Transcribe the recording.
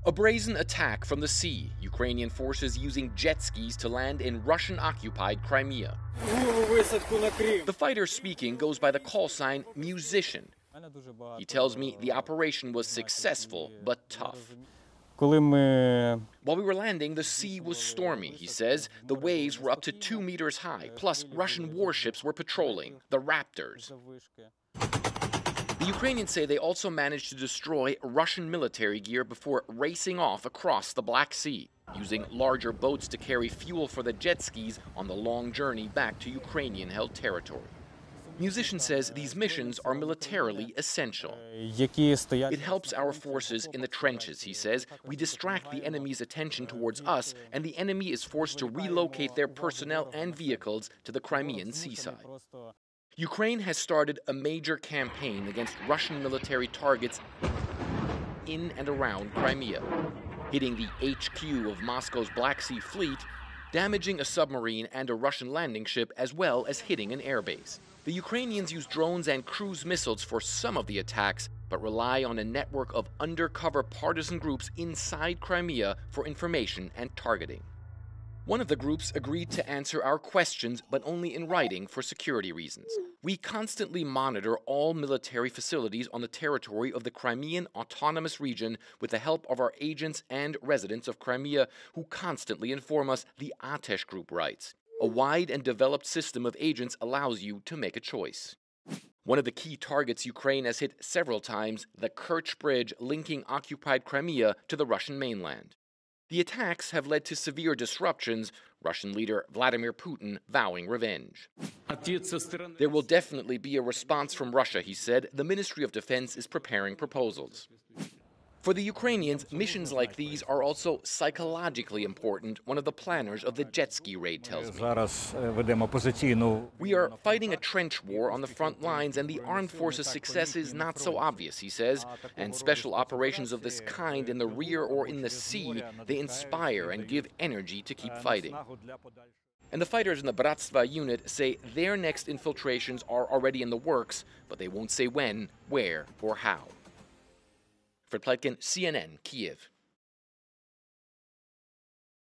A brazen attack from the sea, Ukrainian forces using jet skis to land in Russian-occupied Crimea. The fighter speaking goes by the call sign musician. He tells me the operation was successful but tough. While we were landing, the sea was stormy, he says. The waves were up to 2 meters high, plus Russian warships were patrolling, the Raptors. The Ukrainians say they also managed to destroy Russian military gear before racing off across the Black Sea, using larger boats to carry fuel for the jet skis on the long journey back to Ukrainian-held territory. Musician says these missions are militarily essential. It helps our forces in the trenches, he says. We distract the enemy's attention towards us, and the enemy is forced to relocate their personnel and vehicles to the Crimean seaside. Ukraine has started a major campaign against Russian military targets in and around Crimea, hitting the HQ of Moscow's Black Sea Fleet, damaging a submarine and a Russian landing ship, as well as hitting an airbase. The Ukrainians use drones and cruise missiles for some of the attacks, but rely on a network of undercover partisan groups inside Crimea for information and targeting. One of the groups agreed to answer our questions, but only in writing for security reasons. We constantly monitor all military facilities on the territory of the Crimean Autonomous Region with the help of our agents and residents of Crimea, who constantly inform us, the Atesh group writes. A wide and developed system of agents allows you to make a choice. One of the key targets Ukraine has hit several times, the Kerch Bridge linking occupied Crimea to the Russian mainland. The attacks have led to severe disruptions, Russian leader Vladimir Putin vowing revenge. There will definitely be a response from Russia, he said. The Ministry of Defense is preparing proposals. For the Ukrainians, missions like these are also psychologically important, one of the planners of the jet ski raid tells me. We are fighting a trench war on the front lines, and the armed forces' success is not so obvious, he says, and special operations of this kind in the rear or in the sea, they inspire and give energy to keep fighting. And the fighters in the БРАТСТВА unit say their next infiltrations are already in the works, but they won't say when, where, or how. Fred Plotkin, CNN, Kyiv.